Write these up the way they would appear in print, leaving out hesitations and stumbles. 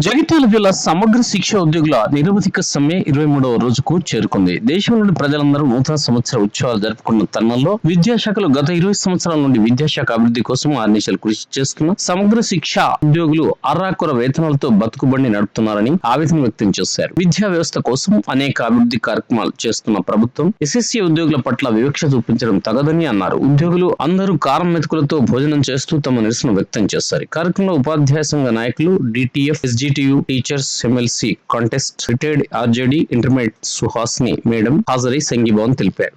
జగిత్యాల జిల్లా సమగ్ర శిక్ష ఉద్యోగుల నిరవధిక సమ్మె 23వ రోజుకు చేరుకుంది. దేశంలోని ప్రజలందరూ నూతన సంవత్సర ఉత్సవాలు జరుపుకున్న తరుణంలో విద్యాశాఖలో గత 20 సంవత్సరాల నుండి విద్యాశాఖ అభివృద్ధి కోసం ఆర్నిశలు కృషి చేస్తున్న సమగ్ర శిక్ష ఉద్యోగులు అర్రాకుర వేతనాలతో బతుకుబండి నడుపుతున్నారని ఆవేదన వ్యక్తం చేశారు. విద్యా వ్యవస్థ కోసం అనేక అభివృద్ధి కార్యక్రమాలు చేస్తున్న ప్రభుత్వం ఎస్ఎస్సీ ఉద్యోగుల పట్ల వివక్ష చూపించడం తగదని అన్నారు. ఉద్యోగులు అందరూ కారం మెతుకులతో భోజనం చేస్తూ తమ నిరసన వ్యక్తం చేశారు. కార్యక్రమంలో ఉపాధ్యాయ సంఘ నాయకులు DTF SGTU teachers MLC contest retired RJD intermediate Suhasini madam హాజరై సంఘీభావం తెలిపారు.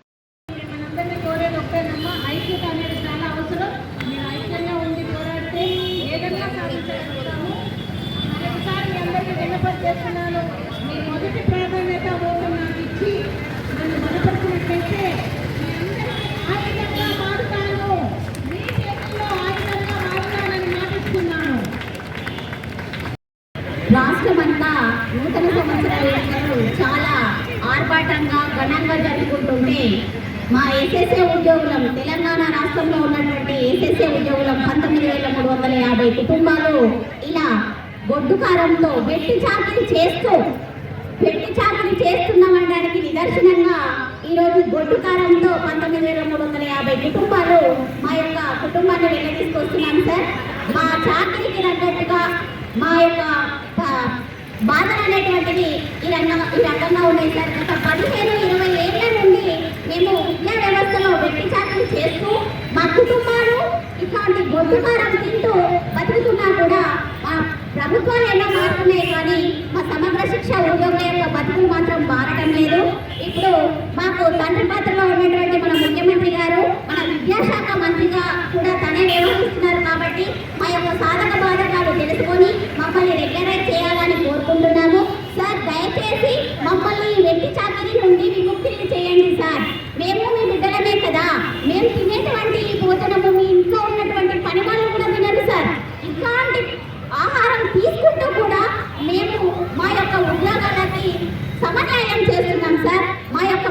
రాష్ట్రమంతా నూతన సంవత్సర వేడుకలు చాలా ఆర్భాటంగా ఘనంగా జరుపుకుంటుంటే మా ఎస్ఎస్ఏ ఉద్యోగులం తెలంగాణ రాష్ట్రంలో ఉన్నటువంటి ఎస్ఎస్ఏ ఉద్యోగులం 19,350 కుటుంబాలు ఇలా గొడ్డుకారంతో వెట్టి చాకిరీ చేస్తున్నామనడానికి నిదర్శనంగా ఈరోజు గొడ్డుకారంతో 19,350 కుటుంబాలు మా యొక్క కుటుంబాన్ని వెళ్ళదీసుకొస్తున్నాం సార్. మా చాకిరీకి తగ్గట్టుగా మా యొక్క బాధలు అనేటువంటిది ఈ రకంగా ఉన్నాయి సార్. గత 15-20 ఏళ్ల నుండి మేము విద్యా వ్యవస్థలో వెట్టి చాకరీ చేస్తూ మా కుటుంబాలు ఇట్లాంటి గొడ్డుకారం తింటూ బతుకుతున్నా కూడా మా ప్రభుత్వాలు ఎన్నో మారుతున్నాయి, కానీ మా సమగ్ర శిక్ష ఉద్యోగుల యొక్క బతుకులు మాత్రం మారటం లేదు. ఇప్పుడు మాకు తండ్రి పాత్రలో ఉన్నటువంటి మన ముఖ్యమంత్రి గారు మన విద్యాశాఖ మంత్రిగా కూడా తనే నిర్వహిస్తున్నారు. కాబట్టి మా యొక్క సాధక బాధకాలు తెలుసుకొని మమ్మల్ని రెగ్యులరైజ్ చేయాలని కోరుకుంటున్నాము సార్. దయచేసి మమ్మల్ని వెట్టి చాకరీ నుండి విముక్తిని చేయండి సార్. మేము మీ బిడ్డలమే కదా, మేము తినేటువంటి భోజనము మీ ఇంట్లో ఉన్నటువంటి పని వాళ్ళు కూడా తినరు సార్. ఇట్లాంటి ఆహారం తీసుకుంటూ కూడా మేము మా యొక్క ఉద్యోగాలకి సమన్వయం చేస్తున్నాం సార్. మా యొక్క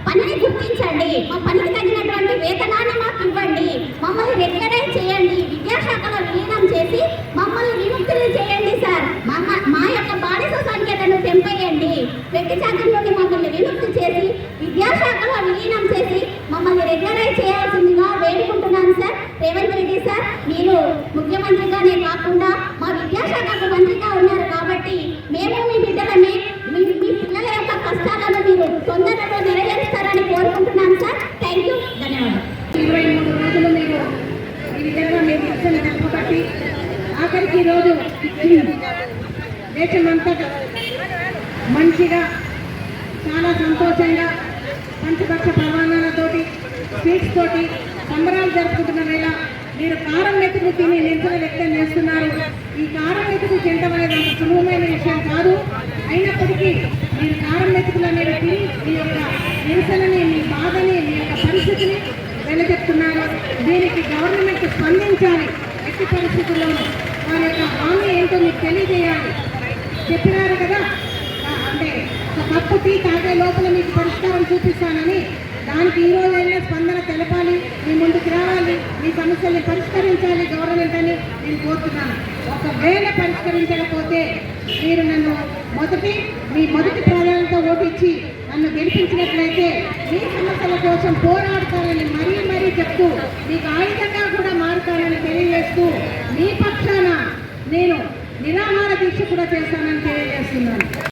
పనిని గుర్తించండి, మా పనికి తగినటువంటి వేతనాన్ని మాకు ఇవ్వండి, మమ్మల్ని రెగ్యులరైజ్ చేయండి, విద్యాశాఖలో విలీనం చేసి మమ్మల్ని విముక్తులు చేయండి సార్. మా యొక్క బానిస సంఖ్యలను తెంపేయండి, వెట్టి చాకరీ నుండి మమ్మల్ని విముక్తి చేసి విద్యాశాఖలో విలీనం చేసి మమ్మల్ని రెగ్యులరైజ్ చేయాల్సిందిగా వేడుకుంటున్నాను సార్. రేవంత్ రెడ్డి సార్, మీరు ముఖ్యమంత్రిగానే కాకుండా మా విద్యాశాఖకు మంత్రిగా ఉన్నారు కాబట్టి మేము మీ బిడ్డలమే, మీ పిల్లల యొక్క కష్టాలను మీరు తొందరలో నెరవేరుస్తారని కోరుకుంటున్నాను సార్. థ్యాంక్ యూ, ధన్యవాదాలు. 23 రోజులు మీరు ఈ విధంగా మీరు నిరసన జరపబట్టి ఆఖరికి రోజు దేశమంతటా మంచిగా చాలా సంతోషంగా పంచపక్ష ప్రమాణాలతోటి స్వీట్స్ తోటి సంబరాలు జరుపుకుంటున్న వేళ మీరు కారం మెతుకు తిని నిరసన వ్యక్తం చేస్తున్నారు. ఈ కారం మెతుకు తినడం అనేది అంత సులభమైన విషయం కాదు. అయినప్పటికీ మీరు కారం మెతుకులు అనేవి తిని మీ యొక్క నిరసనని, మీ బాధని, మీ యొక్క పరిస్థితిని వెలచెప్తున్నారు. దీనికి గవర్నమెంట్ స్పందించాలి. ఎట్టి పరిస్థితుల్లోనూ వారి యొక్క హామీ ఏంటో మీకు తెలియజేయాలి. చెప్పినారు కదా, అంటే ఒక కప్పు టీ తాగే లోపల మీకు పరిష్కారం చూపిస్తానని. దానికి ఈ రోజైనా స్పందన తెలపాలి, మీ ముందుకు రావాలి, మీ సమస్యల్ని పరిష్కరించాలి గవర్నమెంట్ అని నేను కోరుతున్నాను. ఒకవేళ పరిష్కరించకపోతే మీరు నన్ను మీ మొదటి ప్రాధాన్యత ఓటిచ్చి నన్ను గెలిపించినట్లయితే మీ సమస్యల కోసం పోరాడతారని మరీ చెప్తూ మీకు ఆయుధంగా కూడా మారుతానని తెలియజేస్తూ మీ పక్షాన నేను నిరాహార దీక్ష కూడా చేస్తానని తెలియజేస్తున్నాను.